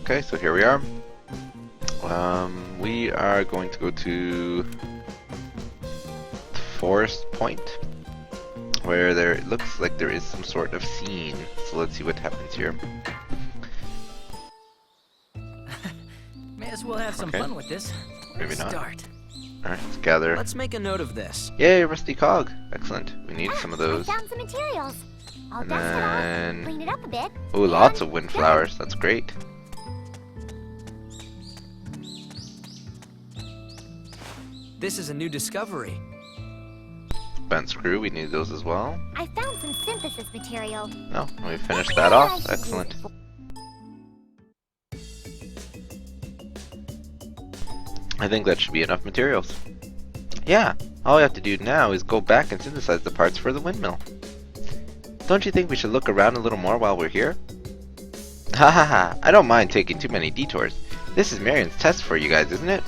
Okay, so here we are. We are going to go to Forest Point, where it looks like there is some sort of scene. So let's see what happens here. May as well have some fun with this. Maybe not. Start. Alright, let's gather. Let's make a note of this. Yay, rusty cog. Excellent. We need some of those. I found some materials. I'll And dust it off, then... clean it up a bit. Oh, lots of and windflowers. That's great. This is a new discovery. Bent screw, we need those as well. I found some synthesis material. No, we finished that off. Excellent. I think that should be enough materials. Yeah, all we have to do now is go back and synthesize the parts for the windmill. Don't you think we should look around a little more while we're here? Ha ha ha, I don't mind taking too many detours. This is Marion's test for you guys, isn't it?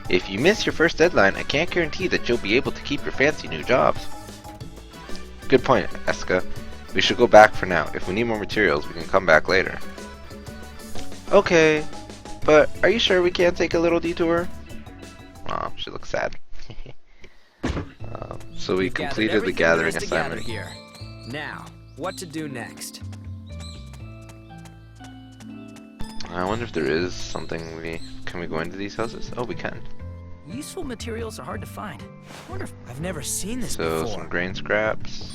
If you miss your first deadline, I can't guarantee that you'll be able to keep your fancy new jobs. Good point, Escha. We should go back for now. If we need more materials, we can come back later. Okay, but are you sure we can't take a little detour? Oh, she looks sad. So we completed the gathering assignment. Here. Now, what to do next? I wonder if there is something can we go into these houses? Oh, we can. Useful materials are hard to find. I wonder if I've never seen this So before. some grain scraps.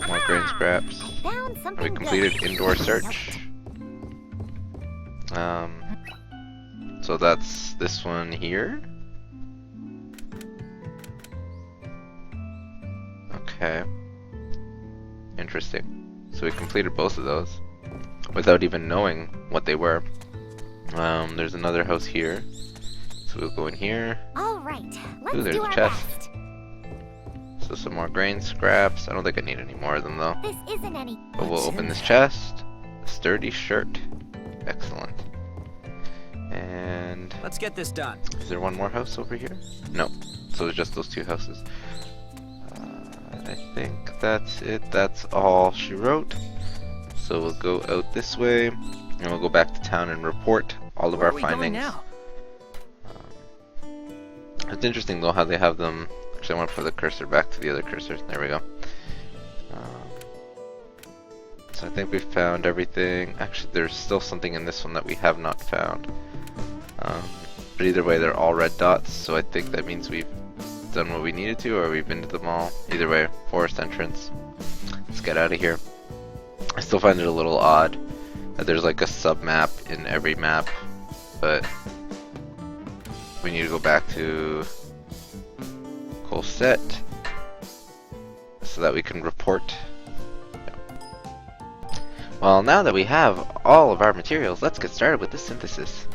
More grain scraps. Found And something we completed good. indoor search. So that's this one here. Okay. Interesting. So we completed both of those without even knowing what they were. There's another house here. So we'll go in here. All right, let's Ooh, there's do a our chest. best. So some more grain scraps. I don't think I need any more of them though. This isn't any. But we'll What's in open this there? chest. A sturdy shirt. Excellent. And Let's get this done. is there one more house over here? No. So it's just those two houses. I think that's it. That's all she wrote. So we'll go out this way, and we'll go back to town and report all of Where our are we going findings. now? It's interesting though how they have them. Actually, I want to put the cursor back to the other cursor. There we go. So I think we've found everything. Actually, there's still something in this one that we have not found. But either way, they're all red dots, so I think that means we've done what we needed to, or we've been to the mall. Either way, forest entrance. Let's get out of here. I still find it a little odd that there's like a sub-map in every map, but we need to go back to Colset so that we can report. Well, now that we have all of our materials, let's get started with the synthesis.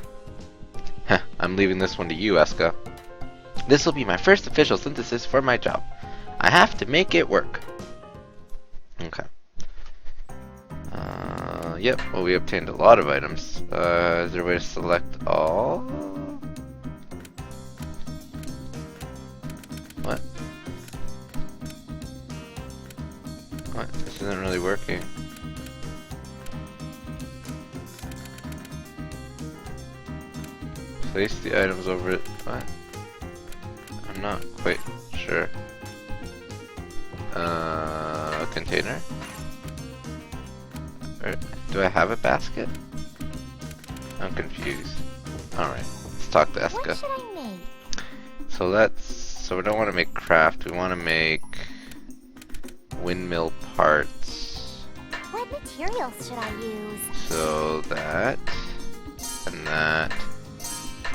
Heh, I'm leaving this one to you, Escha. This will be my first official synthesis for my job. I have to make it work. Okay. Yep, well we obtained a lot of items. Is there a way to select all? What? What? This isn't really working. Place the items over it. What? I'm not quite sure. Container? Or, do I have a basket? I'm confused. Alright, let's talk to What Escha. should I make? So we don't want to make craft, we want to make windmill parts. What materials should I use? So that, and that,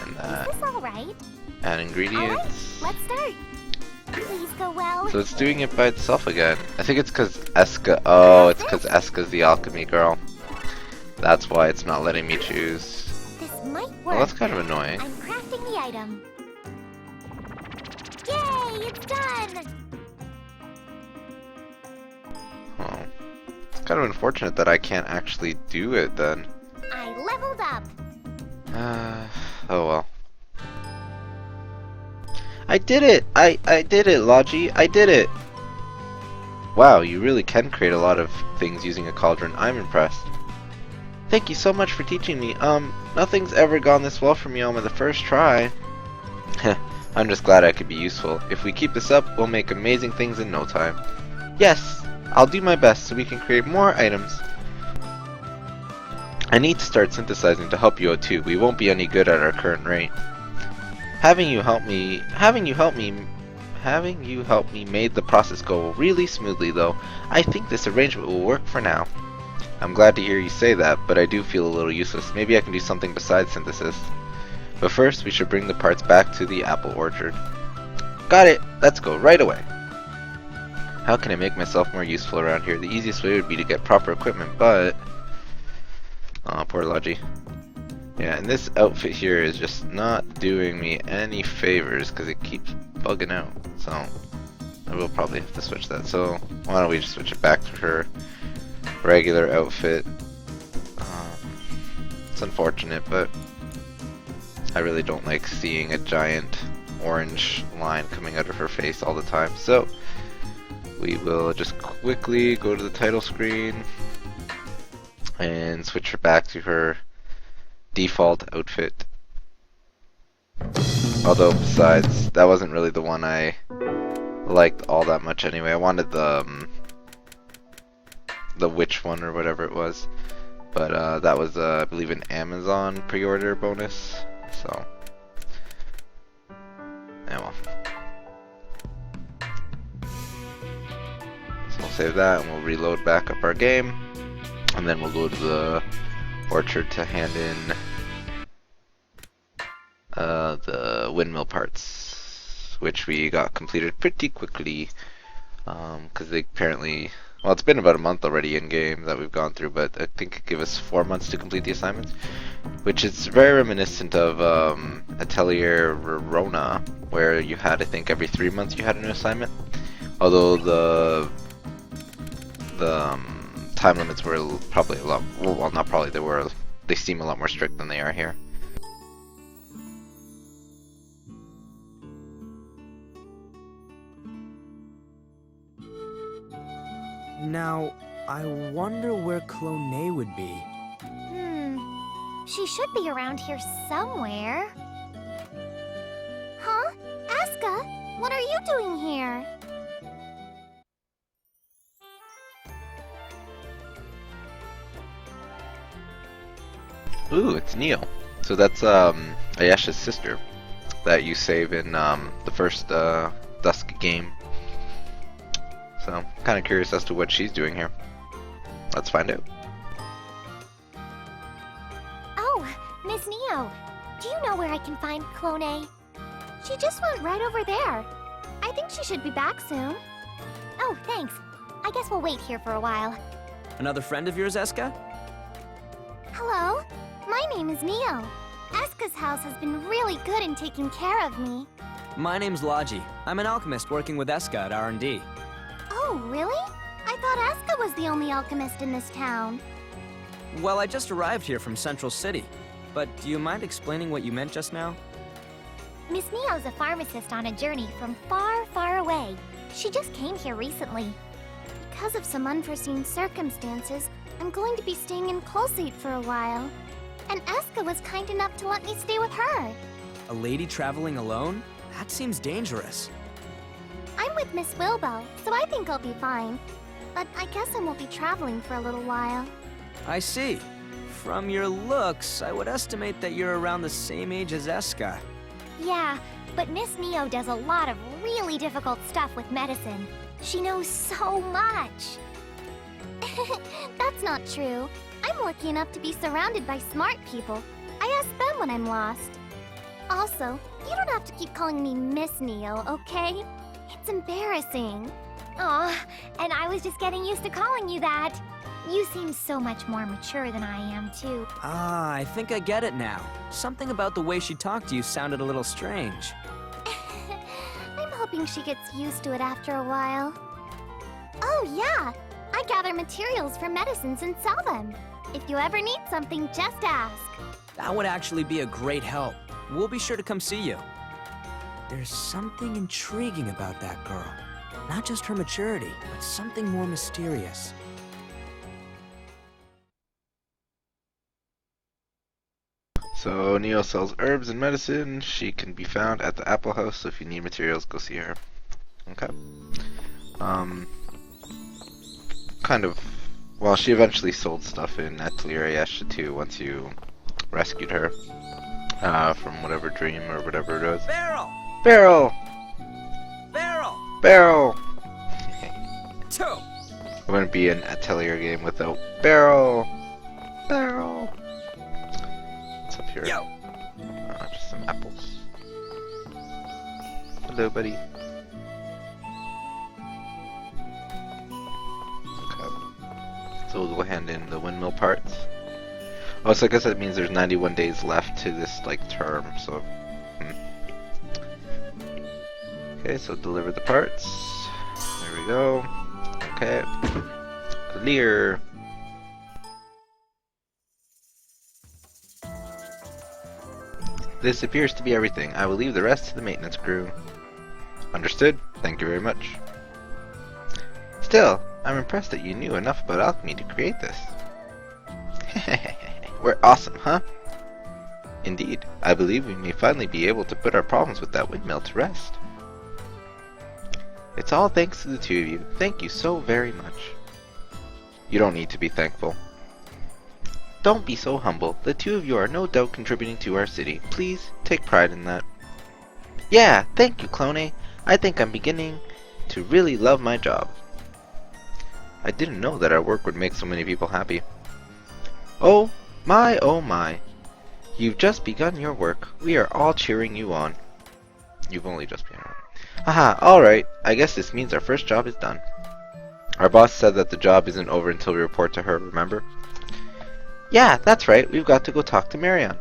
and that. Is this all right? Add All right, ingredients. let's start. Please go well. So it's doing it by itself again. I think it's because Escha. Oh, it's because Escha's the alchemy girl. That's why it's not letting me choose. This might work. Well, that's kind of annoying. I'm crafting the item. Yay! It's done. Oh, it's kind of unfortunate that I can't actually do it then. I leveled up. Oh well. I did it! I did it, Logy! I did it! Wow, you really can create a lot of things using a cauldron. I'm impressed. Thank you so much for teaching me. Nothing's ever gone this well for me on the first try. I'm just glad I could be useful. If we keep this up, we'll make amazing things in no time. Yes, I'll do my best so we can create more items. I need to start synthesizing to help you out too. We won't be any good at our current rate. Having you help me made the process go really smoothly though. I think this arrangement will work for now. I'm glad to hear you say that, but I do feel a little useless. Maybe I can do something besides synthesis. But first, we should bring the parts back to the apple orchard. Got it! Let's go right away! How can I make myself more useful around here? The easiest way would be to get proper equipment, but... oh, poor Logy. Yeah, and this outfit here is just not doing me any favors because it keeps bugging out. So, I will probably have to switch that. So, why don't we just switch it back to her regular outfit. It's unfortunate, but I really don't like seeing a giant orange line coming out of her face all the time. So we will just quickly go to the title screen and switch her back to her default outfit. Although besides, that wasn't really the one I liked all that much anyway. I wanted the witch one or whatever it was, but that was I believe an Amazon pre-order bonus, so yeah, well. So we'll save that and we'll reload back up our game, and then we'll go to the orchard to hand in the windmill parts, which we got completed pretty quickly, because they apparently, well, it's been about a month already in game that we've gone through, but I think it gave us 4 months to complete the assignments, which is very reminiscent of Atelier Rona, where you had, I think, every 3 months you had a new assignment. Although the time limits were probably a lot, well, not probably, they seem a lot more strict than they are here. Now, I wonder where Clone would be. She should be around here somewhere. Huh? Escha, what are you doing here? Ooh, it's Neo. So that's Ayesha's sister that you save in the first Dusk game. So, I'm kind of curious as to what she's doing here. Let's find out. Oh, Miss Neo, do you know where I can find Clone? She just went right over there. I think she should be back soon. Oh, thanks. I guess we'll wait here for a while. Another friend of yours, Escha? Hello, my name is Neo. Escha's house has been really good in taking care of me. My name's Logy. I'm an alchemist working with Escha at R&D. Oh, really? I thought Escha was the only alchemist in this town. Well, I just arrived here from Central City. But do you mind explaining what you meant just now? Miss Neo's a pharmacist on a journey from far, far away. She just came here recently. Because of some unforeseen circumstances, I'm going to be staying in Colseat for a while. And Escha was kind enough to let me stay with her. A lady traveling alone? That seems dangerous. I'm with Miss Wilbo, so I think I'll be fine. But I guess I won't be traveling for a little while. I see. From your looks, I would estimate that you're around the same age as Escha. Yeah, but Miss Neo does a lot of really difficult stuff with medicine. She knows so much. That's not true. I'm lucky enough to be surrounded by smart people. I ask them when I'm lost. Also, you don't have to keep calling me Miss Neo, okay? It's embarrassing. Aw, and I was just getting used to calling you that. You seem so much more mature than I am, too. Ah, I think I get it now. Something about the way she talked to you sounded a little strange. I'm hoping she gets used to it after a while. Oh, yeah! I gather materials for medicines and sell them. If you ever need something, just ask. That would actually be a great help. We'll be sure to come see you. There's something intriguing about that girl. Not just her maturity, but something more mysterious. So Neo sells herbs and medicine. She can be found at the Apple House, so if you need materials, go see her. Okay. Kind of. Well, she eventually sold stuff in Atelier Escha too once you rescued her from whatever dream or whatever it was. Barrel! Barrel! Barrel! Barrel! Two! It wouldn't be an Atelier game without barrel. Barrel. What's up here? Yo! Just some apples. Hello, buddy. So we'll go hand in the windmill parts. Oh, so I guess that means there's 91 days left to this, like, term, so... Okay, so deliver the parts. There we go. Okay. Clear. This appears to be everything. I will leave the rest to the maintenance crew. Understood. Thank you very much. Still, I'm impressed that you knew enough about alchemy to create this. We're awesome, huh? Indeed, I believe we may finally be able to put our problems with that windmill to rest. It's all thanks to the two of you. Thank you so very much. You don't need to be thankful. Don't be so humble. The two of you are no doubt contributing to our city. Please, take pride in that. Yeah, thank you, Clone. I think I'm beginning to really love my job. I didn't know that our work would make so many people happy. Oh my, oh my. You've just begun your work. We are all cheering you on. You've only just begun. Haha, alright. I guess this means our first job is done. Our boss said that the job isn't over until we report to her, remember? Yeah, that's right. We've got to go talk to Marion.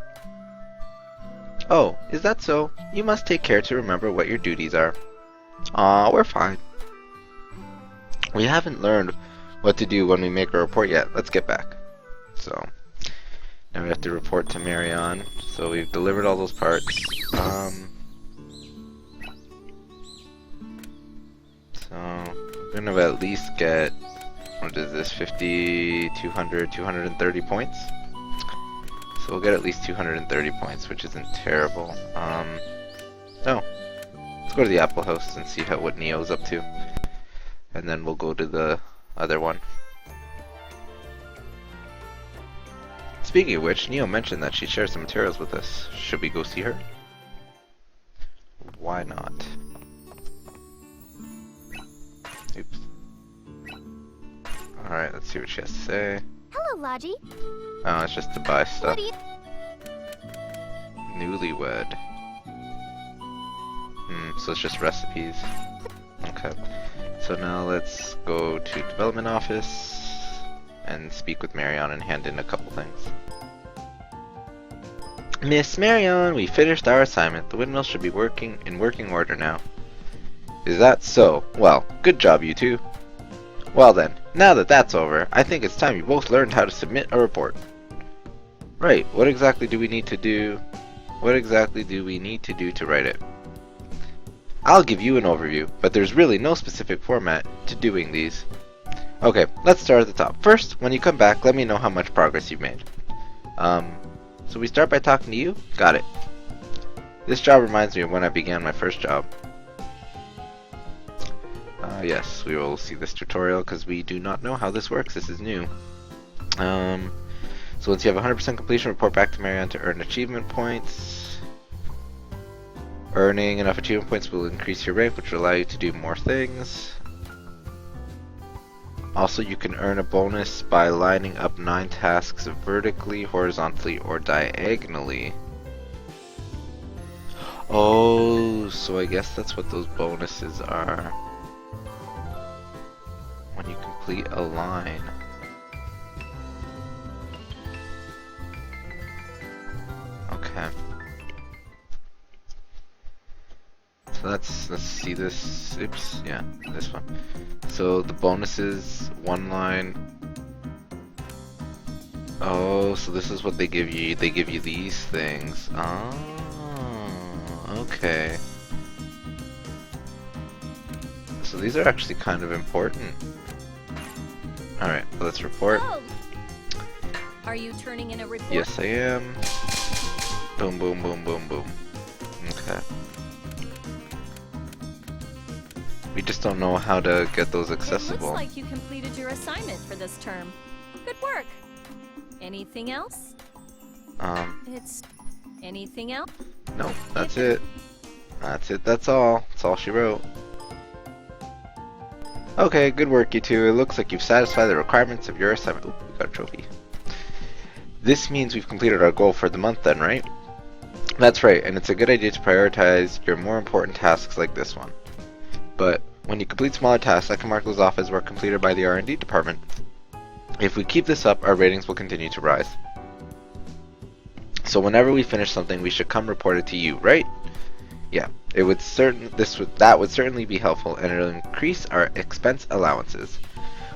Oh, is that so? You must take care to remember what your duties are. Aw, we're fine. We haven't learned what to do when we make a report yet. Let's get back. So, now we have to report to Marion. So we've delivered all those parts. So, we're gonna at least get, what is this, 50, 200, 230 points? So we'll get at least 230 points, which isn't terrible. No. Let's go to the Apple House and see what Neo's up to. And then we'll go to the other one. Speaking of which, Neo mentioned that she shared some materials with us. Should we go see her? Why not? Oops. Alright, let's see what she has to say. Hello, Logy. Oh, it's just to buy What stuff. do you... Newlywed. So it's just recipes. Okay. So now let's go to development office and speak with Marion and hand in a couple things. Miss Marion, we finished our assignment. The windmill should be in working order now. Is that so? Well, good job, you two. Well then, now that that's over, I think it's time you both learned how to submit a report. Right, what exactly do we need to do? What exactly do we need to do to write it? I'll give you an overview, but there's really no specific format to doing these. Okay, let's start at the top. First, when you come back, let me know how much progress you've made. So we start by talking to you? Got it. This job reminds me of when I began my first job. Yes, we will see this tutorial because we do not know how this works. This is new. So once you have 100% completion, report back to Marion to earn achievement points. Earning enough achievement points will increase your rank, which will allow you to do more things. Also, you can earn a bonus by lining up 9 tasks vertically, horizontally, or diagonally. Oh, so I guess that's what those bonuses are. When you complete a line. Okay. So let's see this. Oops, yeah, this one. So the bonuses, one line. Oh, so this is what they give you. They give you these things. Oh, okay. So these are actually kind of important. Alright, let's report. Oh. Are you turning in a report? Yes, I am. Boom, boom, boom, boom, boom. Okay. We just don't know how to get those accessible. It looks like you completed your assignment for this term. Good work. Anything else? It's anything else? No, that's it. That's it, that's all. That's all she wrote. Okay, good work you two. It looks like you've satisfied the requirements of your assignment. Ooh, we got a trophy. This means we've completed our goal for the month then, right? That's right, and it's a good idea to prioritize your more important tasks like this one. But when you complete smaller tasks, I can mark those off as work completed by the R&D department. If we keep this up, our ratings will continue to rise. So whenever we finish something, we should come report it to you, right? Yeah, that would certainly be helpful, and it'll increase our expense allowances.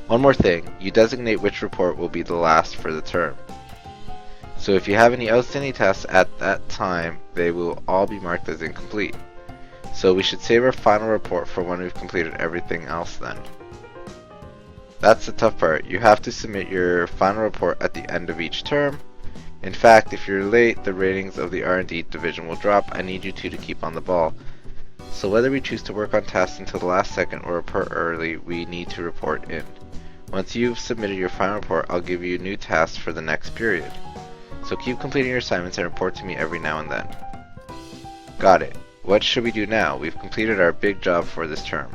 One more thing, you designate which report will be the last for the term. So if you have any outstanding tasks at that time, they will all be marked as incomplete. So we should save our final report for when we've completed everything else then. That's the tough part. You have to submit your final report at the end of each term. In fact, if you're late, the ratings of the R&D division will drop. I need you two to keep on the ball. So whether we choose to work on tasks until the last second or report early, we need to report in. Once you've submitted your final report, I'll give you new tasks for the next period. So keep completing your assignments and report to me every now and then. Got it. What should we do now? We've completed our big job for this term.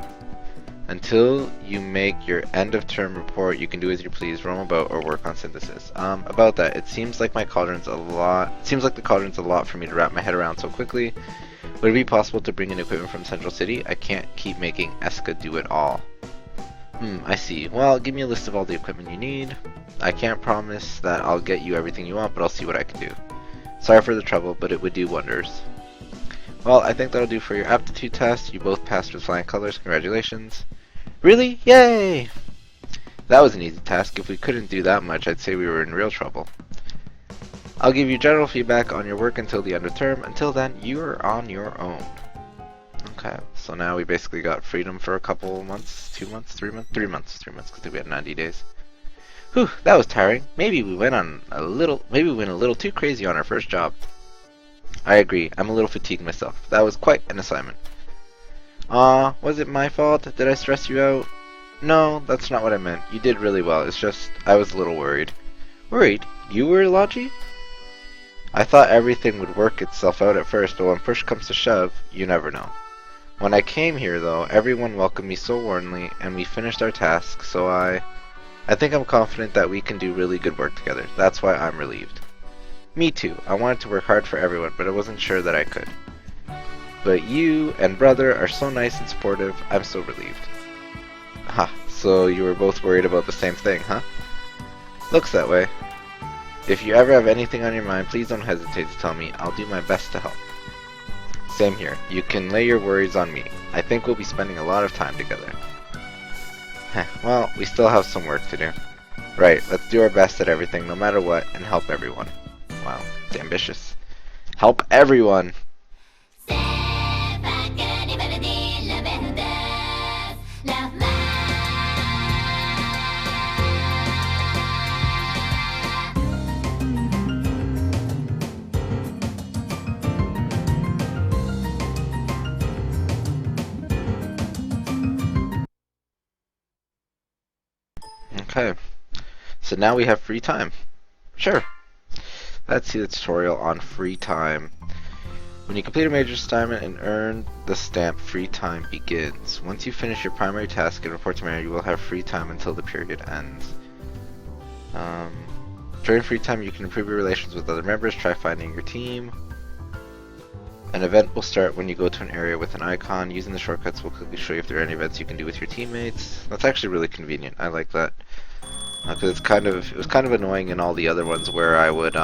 Until you make your end of term report, you can do as you please, roam about or work on synthesis. About that, it seems like the cauldron's a lot for me to wrap my head around so quickly. Would it be possible to bring in equipment from Central City? I can't keep making Escha do it all. I see. Well, give me a list of all the equipment you need. I can't promise that I'll get you everything you want, but I'll see what I can do. Sorry for the trouble, but it would do wonders. Well, I think that'll do for your aptitude test. You both passed with flying colors. Congratulations. Really? Yay! That was an easy task. If we couldn't do that much, I'd say we were in real trouble. I'll give you general feedback on your work until the end of term. Until then, you're on your own. Okay, so now we basically got freedom for a couple months, 2 months, 3 months, 3 months, because we had 90 days. Whew, that was tiring. Maybe we went a little too crazy on our first job. I agree, I'm a little fatigued myself. That was quite an assignment. Was it my fault? Did I stress you out? No, that's not what I meant. You did really well, it's just, I was a little worried. Worried? You were, Logy? I thought everything would work itself out at first, but when push comes to shove, you never know. When I came here, though, everyone welcomed me so warmly, and we finished our task, so I think I'm confident that we can do really good work together. That's why I'm relieved. Me too. I wanted to work hard for everyone, but I wasn't sure that I could. But you and brother are so nice and supportive, I'm so relieved. Ha, so you were both worried about the same thing, huh? Looks that way. If you ever have anything on your mind, please don't hesitate to tell me. I'll do my best to help. Same here. You can lay your worries on me. I think we'll be spending a lot of time together. Well, we still have some work to do. Right, let's do our best at everything, no matter what, and help everyone. Wow, it's ambitious. Help everyone! Okay, so now we have free time. Sure. Let's see the tutorial on free time. When you complete a major assignment and earn the stamp, free time begins. Once you finish your primary task and report to manager, you will have free time until the period ends. During free time, you can improve your relations with other members, try finding your team. An event will start when you go to an area with an icon. Using the shortcuts will quickly show you if there are any events you can do with your teammates. That's actually really convenient. I like that. Because it was kind of annoying in all the other ones where I would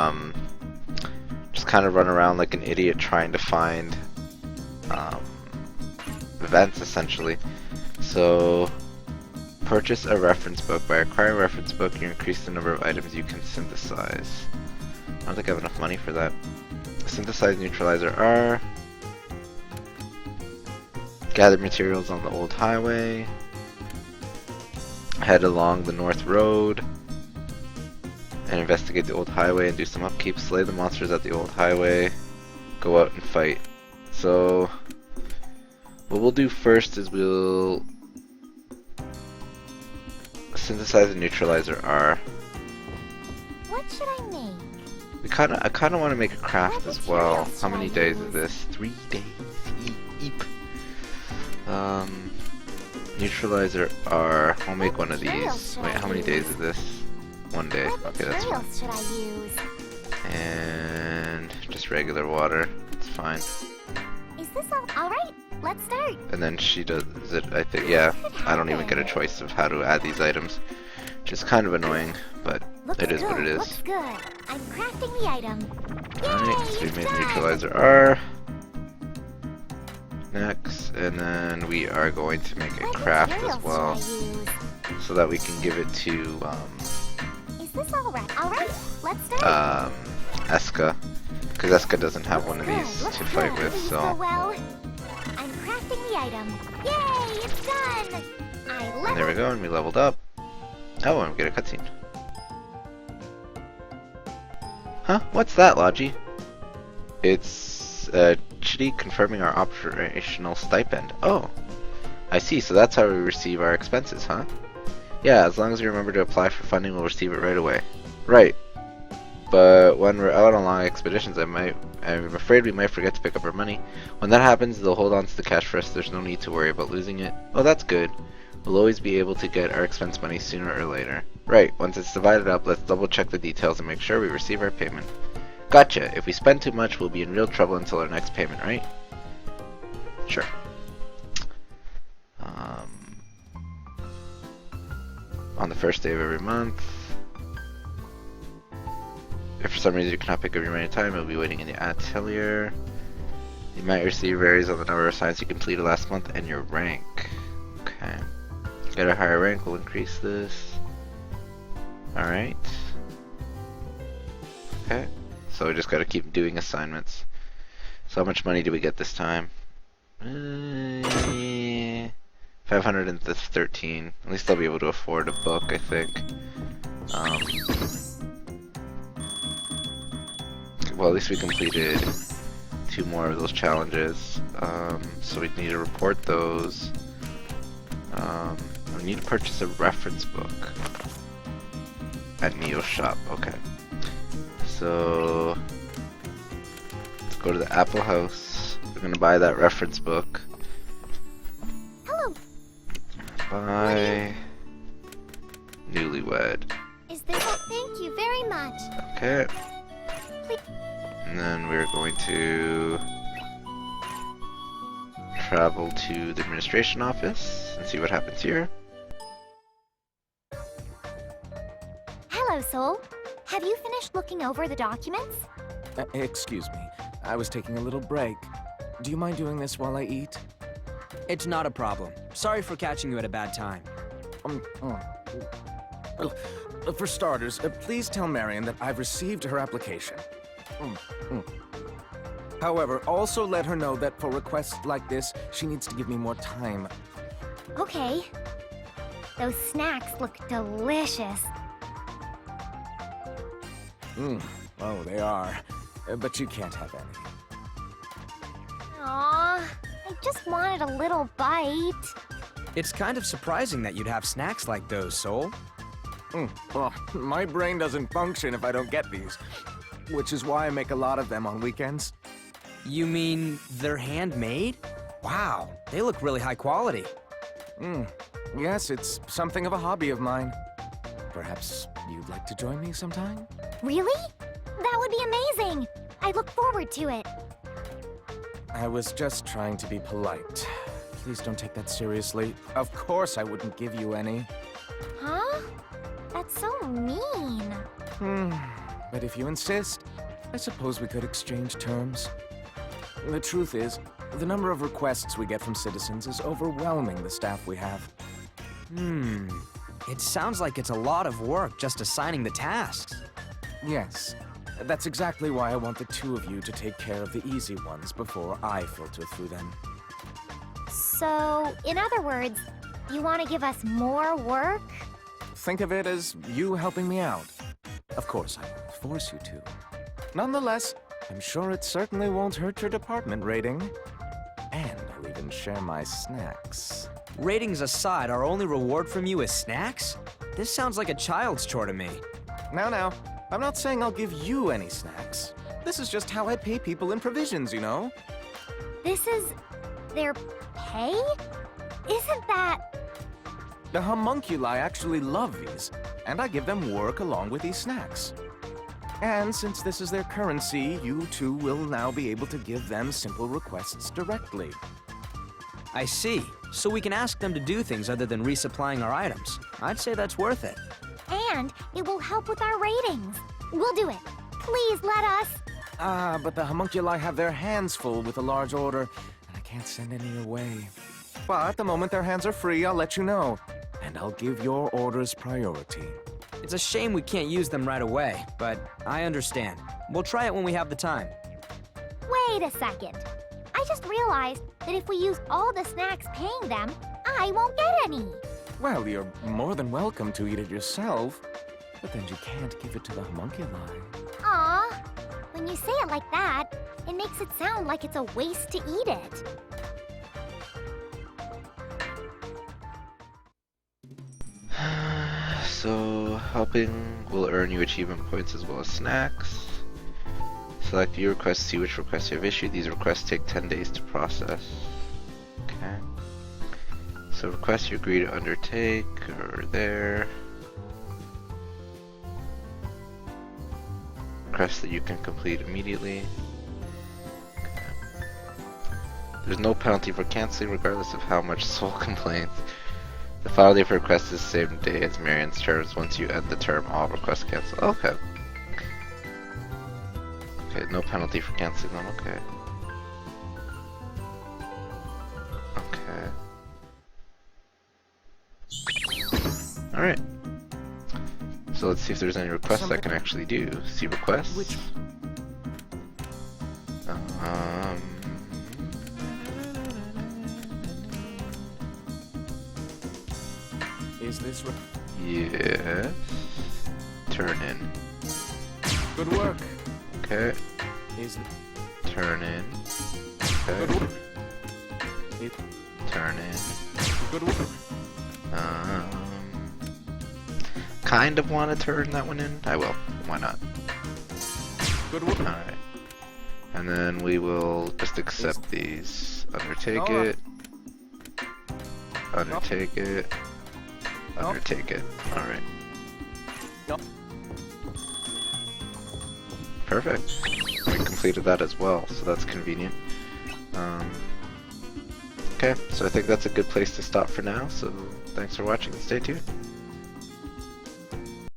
just kind of run around like an idiot trying to find events essentially. So purchase a reference book. By acquiring a reference book, you increase the number of items you can synthesize. I don't think I have enough money for that. Synthesize neutralizer R. Gather materials on the old highway. Head along the north road and investigate the old highway and do some upkeep. Slay the monsters at the old highway. go out and fight. So what we'll do first is we'll synthesize and neutralizer R. What should I make? I kinda want to make a craft What as well. materials How should many I days use? is this? 3 days. Eep. Neutralizer R. I'll make one of materials these. should Wait, I how many days use? is this? 1 day. What Okay, that's fine. materials should I use? And just regular water. It's fine. Is this all right? Let's start. And then she does it, I think, yeah. I don't even get a choice of how to add these items. Which is kind of annoying, but Looks it is good. what it is. Looks good. I'm crafting the item. Alright, Yay, so we it's made done. neutralizer R. Next, and then we are going to make a What craft materials as well. should I use? So that we can give it to, Is this all right? All right. Let's start. Escha. Because Escha doesn't have one of Good, these looks to fight good. with, These so... go well. I'm crafting the item. Yay, it's done. I And there we love go, and we leveled up. Oh, and we get a cutscene. Huh? What's that, Logy? It's Chitty confirming our operational stipend. Oh, I see. So that's how we receive our expenses, huh? Yeah, as long as we remember to apply for funding, we'll receive it right away. Right. But when we're out on long expeditions, I'm afraid we might forget to pick up our money. When that happens, they'll hold on to the cash for us. There's no need to worry about losing it. Oh, that's good. We'll always be able to get our expense money sooner or later. Right, once it's divided up, let's double check the details and make sure we receive our payment. Gotcha, if we spend too much, we'll be in real trouble until our next payment, right? Sure. On the first day of every month. If for some reason you cannot pick up your remaining time, you'll be waiting in the Atelier. You might receive varies on the number of assignments you completed last month and your rank. Okay. Get a higher rank, we'll increase this. Alright. Okay. So we just gotta keep doing assignments. So how much money do we get this time? 513. At least I'll be able to afford a book, I think. Well, at least we completed 2 more of those challenges. So we need to report those. We need to purchase a reference book at Neo's shop. Okay. So let's go to the Apple House. We're gonna buy that reference book. Hello. Buy Newlywed. Is this all? Thank you very much. Okay. And then we're going to travel to the administration office and see what happens here. Hello, Soul. Have you finished looking over the documents? Excuse me. I was taking a little break. Do you mind doing this while I eat? It's not a problem. Sorry for catching you at a bad time. Well, for starters, please tell Marion that I've received her application. However, also let her know that for requests like this, she needs to give me more time. Okay. Those snacks look delicious. Oh, they are. But you can't have any. Aww, I just wanted a little bite. It's kind of surprising that you'd have snacks like those, Soul. Well, my brain doesn't function if I don't get these. Which is why I make a lot of them on weekends. You mean they're handmade? Wow, they look really high quality. Yes, it's something of a hobby of mine. Perhaps you'd like to join me sometime? Really? That would be amazing. I look forward to it. I was just trying to be polite. Please don't take that seriously. Of course I wouldn't give you any. Huh? That's so mean. But if you insist, I suppose we could exchange terms. The truth is, the number of requests we get from citizens is overwhelming the staff we have. It sounds like it's a lot of work just assigning the tasks. Yes, that's exactly why I want the two of you to take care of the easy ones before I filter through them. So, in other words, you want to give us more work? Think of it as you helping me out. Of course, I won't force you to. Nonetheless, I'm sure it certainly won't hurt your department rating. And I'll even share my snacks. Ratings aside, our only reward from you is snacks? This sounds like a child's chore to me. Now, I'm not saying I'll give you any snacks. This is just how I pay people in provisions, you know? This is their pay? Isn't that... The homunculi actually love these, and I give them work along with these snacks. And since this is their currency, you two will now be able to give them simple requests directly. I see. So we can ask them to do things other than resupplying our items. I'd say that's worth it. And it will help with our ratings. We'll do it. Please let us. But the homunculi have their hands full with a large order, and I can't send any your way. But the moment their hands are free, I'll let you know. And I'll give your orders priority. It's a shame we can't use them right away, but I understand. We'll try it when we have the time. Wait a second. I just realized that if we use all the snacks paying them, I won't get any. Well, you're more than welcome to eat it yourself, but then you can't give it to the homunculi. Aw, when you say it like that, it makes it sound like it's a waste to eat it. So, helping will earn you achievement points as well as snacks. Select your requests, see which requests you have issued. These requests take 10 days to process. Okay. So requests you agree to undertake are there. Requests that you can complete immediately. Okay. There's no penalty for canceling regardless of how much Soul complains. The file date for requests is the same day as Marion's terms. Once you end the term, all requests cancel. Okay. Okay, no penalty for canceling them. Okay. Okay. Alright. So let's see if there's any requests I can actually do. See requests. Which? Is this Yes. Turn in. good work? Okay. Is Turn in. good Okay. work? It Turn in. good work? Kind of want to turn that one in. I will. Why not? Good work. Alright. And then we will just accept these. Undertake Alright. it. Undertake it. Undertake it. Alright. Yup. Perfect. We completed that as well, so that's convenient. Okay, so I think that's a good place to stop for now, so thanks for watching and stay tuned.